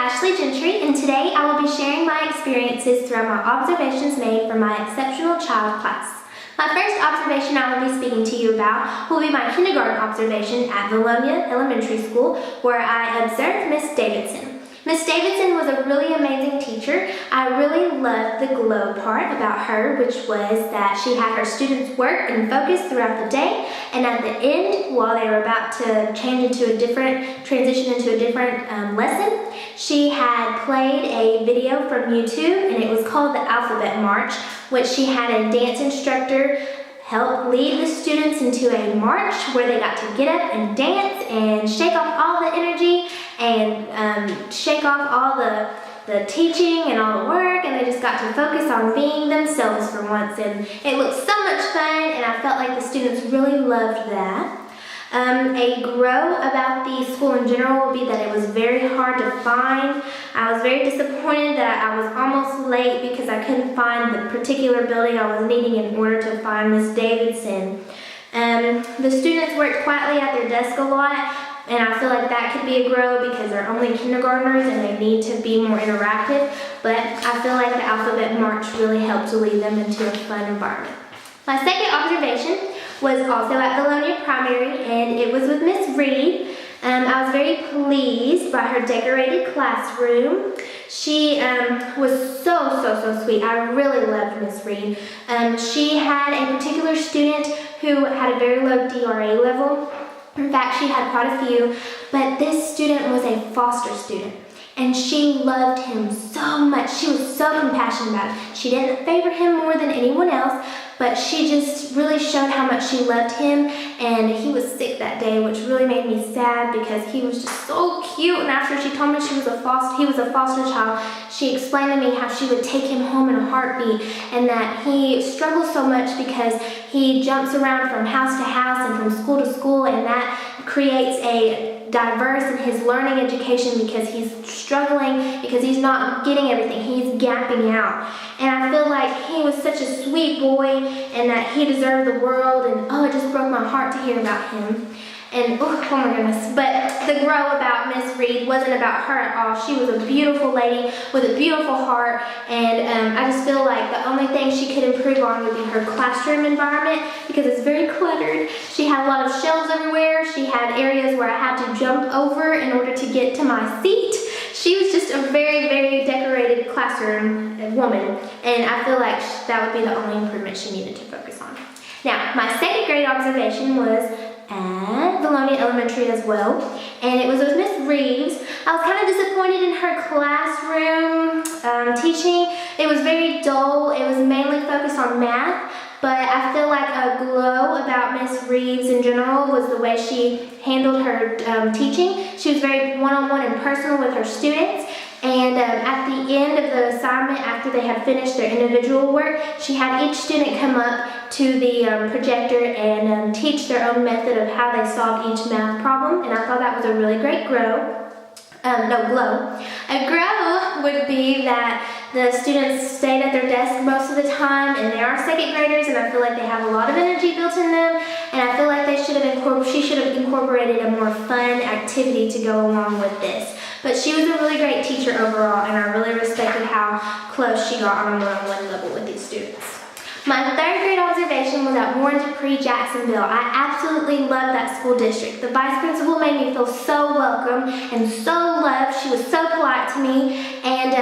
Ashley Gentry, and today I will be sharing my experiences throughout my observations made for my exceptional child class. My first observation I will be speaking to you about will be my kindergarten observation at Vilonia Elementary School, where I observed Miss Davidson. Miss Davidson was a really amazing teacher. I really loved the glow part about her, which was that she had her students work and focus throughout the day, and at the end, while they were about to transition into a different lesson, she had played a video from YouTube, and it was called the Alphabet March, which she had a dance instructor help lead the students into a march where they got to get up and dance and shake off all the energy and shake off all the teaching and all the work, and they just got to focus on being themselves for once, and it looked so much fun, and I felt like the students really loved that. A grow about the school in general would be that it was very hard to find. I was very disappointed that I was almost late because I couldn't find the particular building I was needing in order to find Miss Davidson. The students worked quietly at their desk a lot, and I feel like that could be a grow because they're only kindergartners and they need to be more interactive, but I feel like the Alphabet March really helped to lead them into a fun environment. My second observation was also at Vilonia Primary, and it was with Miss Reed. I was very pleased by her decorated classroom. She was so sweet. I really loved Miss Reed. She had a particular student who had a very low DRA level. In fact, she had quite a few, but this student was a foster student, and she loved him so much. She was so compassionate about it. She didn't favor him more than anyone else, but she just really showed how much she loved him, and he was sick that day, which really made me sad because he was just so cute. And after she told me he was a foster child, she explained to me how she would take him home in a heartbeat, and that he struggles so much because he jumps around from house to house and from school to school, and that creates a diverse in his learning education because he's struggling, because he's not getting everything, he's gapping out. And I feel like he was such a sweet boy and that he deserved the world, and it just broke my heart to hear about him. And oh my goodness, but the grow about Miss Reed wasn't about her at all. She was a beautiful lady with a beautiful heart, and I just feel like the only thing she could improve on would be her classroom environment because it's very cluttered. She had a lot of shelves everywhere. She had areas where I had to jump over in order to get to my seat. She was just a very decorated classroom woman, and I feel like that would be the only improvement she needed to focus on. Now, my second grade observation was at Vilonia Elementary as well, and it was with Miss Reeves. I was kind of disappointed in her classroom teaching. It was very dull. It was mainly focused on math, but I feel like a glow about Miss Reeves in general was the way she handled her teaching. She was very one-on-one and personal with her students. And at the end of the assignment, after they had finished their individual work, she had each student come up to the projector and teach their own method of how they solved each math problem. And I thought that was a really great glow. A grow would be that the students stayed at their desk most of the time, and they are second graders, and I feel like they have a lot of energy built in them, and I feel like she should have incorporated a more fun activity to go along with this. But she was a really great teacher overall, and I really respected how close she got on a one-on-one level with these students. My third grade observation was at Warren Dupree, Jacksonville. I absolutely loved that school district. The vice principal made me feel so welcome and so loved. She was so polite to me, and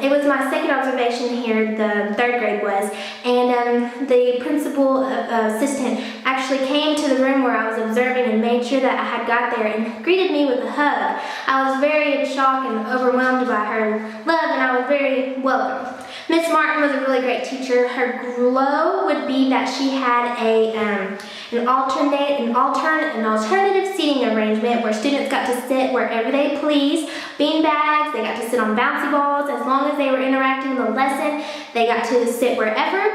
it was my second observation here, the third grade was, and the principal assistant actually came to the room where I was observing and made sure that I had got there and greeted me with a hug. I was very in shock and overwhelmed by her love, and I was very welcome. Miss Martin was a really great teacher. Her glow would be that she had an alternative seating arrangement where students got to sit wherever they please. Bean bags, they got to sit on bouncy balls. As long as they were interacting in the lesson, they got to sit wherever.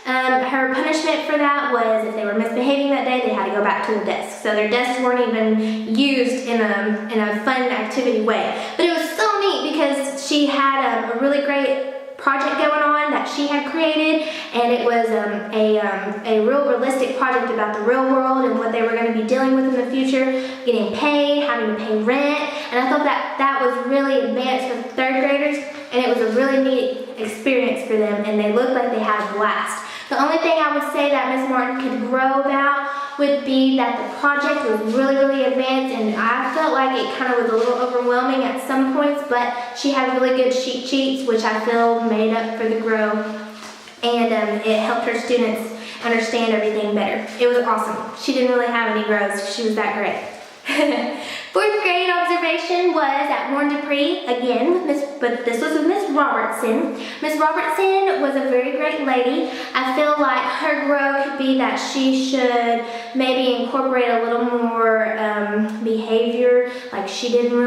Her punishment for that was if they were misbehaving that day, they had to go back to the desk. So their desks weren't even used in a fun activity way. But it was so neat because she had a really great project going on that she had created, and it was a real realistic project about the real world and what they were going to be dealing with in the future, getting paid, having to pay rent, and I thought that was really advanced for third graders, and it was a really neat experience for them, and they looked like they had a blast. The only thing I would say that Ms. Martin could grow about would be that the project was really, really advanced, and I felt like it kind of was a little overwhelming at some points, but she had really good cheat sheets, which I feel made up for the grow, and it helped her students understand everything better. It was awesome. She didn't really have any grows. She was that great. Fourth grade observation was at Warren Dupree, again, but this was with Miss Robertson. Miss Robertson was a very great lady. I feel like her grow could be that she should maybe incorporate a little more behavior. Like she didn't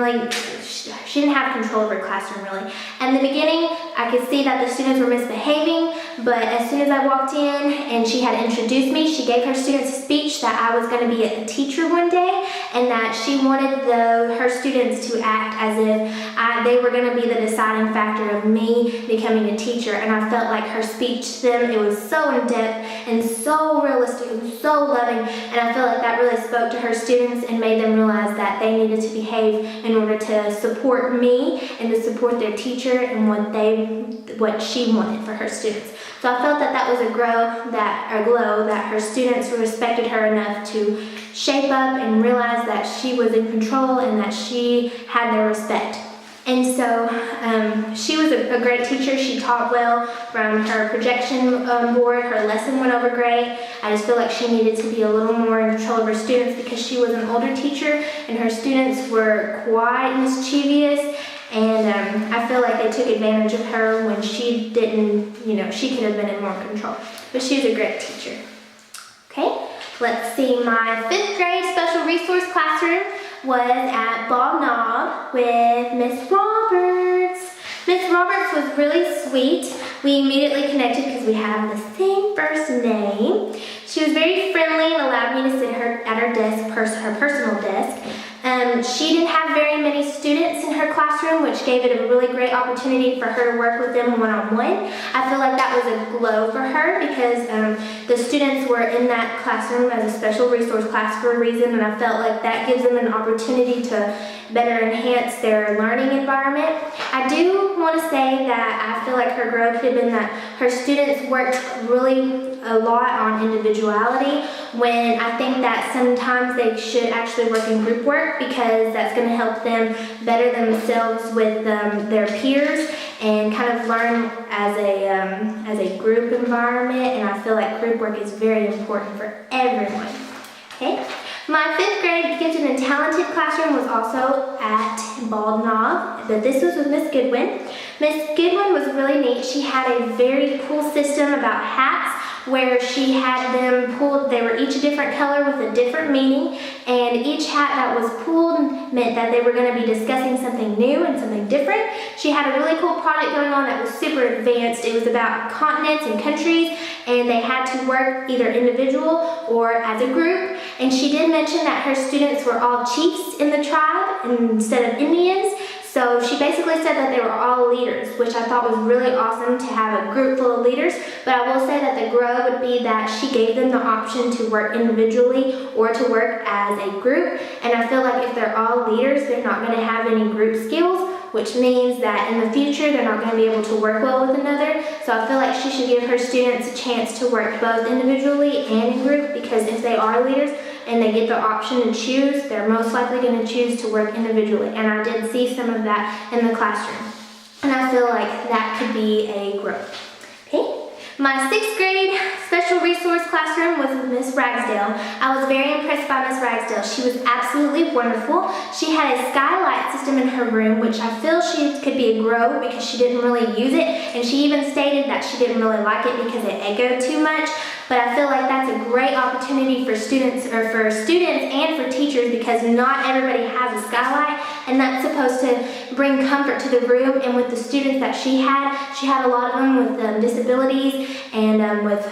have control of her classroom really. In the beginning, I could see that the students were misbehaving, but as soon as I walked in and she had introduced me, she gave her students a speech that I was going to be a teacher one day, and that she wanted her students to act as if they were going to be the deciding factor of me becoming a teacher. And I felt like her speech to them, it was so in-depth and so realistic and so loving, and I feel like that really spoke to her students and made them realize that they needed to behave in order to support me and to support their teacher and what she wanted for her students. So I felt that was a glow that her students respected her enough to shape up and realize that she was in control and that she had their respect. And so she was a great teacher. She taught well from her projection board. Her lesson went over great. I just feel like she needed to be a little more in control of her students because she was an older teacher and her students were quite mischievous. And I feel like they took advantage of her when she didn't, she could have been in more control. But she was a great teacher. Okay, let's see, my 5th grade special resource classroom was at Bald Knob with Miss Roberts. Miss Roberts was really sweet. We immediately connected because we have the same first name. She was very friendly and allowed me to sit at her desk, her personal desk. She didn't have very many students in her classroom, which gave it a really great opportunity for her to work with them one-on-one. I feel like that was a glow for her because the students were in that classroom as a special resource class for a reason, and I felt like that gives them an opportunity to better enhance their learning environment. I do want to say that I feel like her growth could have been that her students worked really a lot on individuality, when I think that sometimes they should actually work in group work because that's going to help them better themselves with their peers and kind of learn as a group environment, and I feel like group work is very important for everyone. Okay. My 5th grade Gifted and Talented classroom was also at Bald Knob, but this was with Miss Goodwin. Miss Goodwin was really neat. She had a very cool system about hats where she had them pulled. They were each a different color with a different meaning, and each hat that was pulled meant that they were going to be discussing something new and something different. She had a really cool project going on that was super advanced. It was about continents and countries, and they had to work either individual or as a group. And she did mention that her students were all chiefs in the tribe instead of Indians. So she basically said that they were all leaders, which I thought was really awesome to have a group full of leaders. But I will say that the grow would be that she gave them the option to work individually or to work as a group. And I feel like if they're all leaders, they're not going to have any group skills, which means that in the future they're not going to be able to work well with another. So I feel like she should give her students a chance to work both individually and in group, because if they are leaders and they get the option to choose, they're most likely going to choose to work individually. And I did see some of that in the classroom. And I feel like that could be a growth. Okay. My 6th grade special resource classroom was with Miss Ragsdale. I was very impressed by Miss Ragsdale. She was absolutely wonderful. She had a skylight system in her room, which I feel she could be a grow because she didn't really use it. And she even stated that she didn't really like it because it echoed too much. But I feel like that's a great opportunity for students and for teachers, because not everybody has a skylight, and that's supposed to bring comfort to the room. And with the students that she had a lot of them with disabilities and with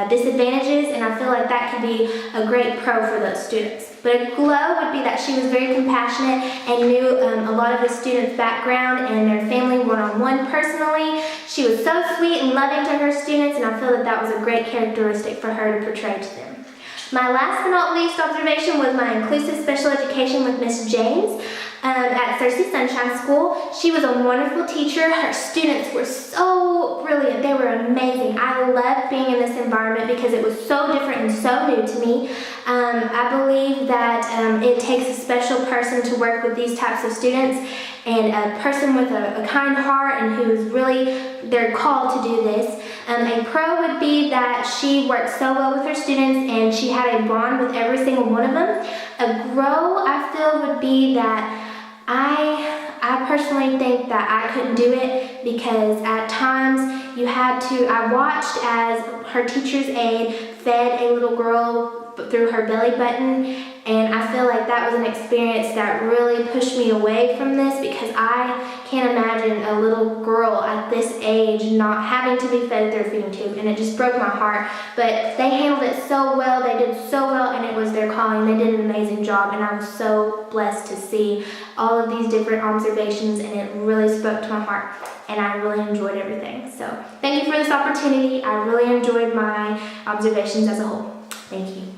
disadvantages, and I feel like that could be a great pro for those students. But a glow would be that she was very compassionate and knew a lot of the students' background and their family one-on-one personally. She was so sweet and loving to her students, and I feel that that was a great characteristic for her to portray to them. My last but not least observation was my inclusive special education with Miss James at Cersei Sunshine School. She was a wonderful teacher. Her students were so brilliant. They were amazing. I loved being in this environment because it was so different and so new to me. I believe that it takes a special person to work with these types of students, and a person with a kind heart and who's really, they're called to do this. A pro would be that she worked so well with her students and she had a bond with every single one of them. A grow, I feel, would be that I personally think that I couldn't do it because at times I watched as her teacher's aide fed a little girl through her belly button, and I feel like that was an experience that really pushed me away from this because I can't imagine a little girl at this age not having to be fed through a feeding tube, and it just broke my heart. But they handled it so well, they did so well, and it was their calling. They did an amazing job, and I was so blessed to see all of these different observations, and it really spoke to my heart, and I really enjoyed everything. So thank you for this opportunity. I really enjoyed my observations as a whole. Thank you.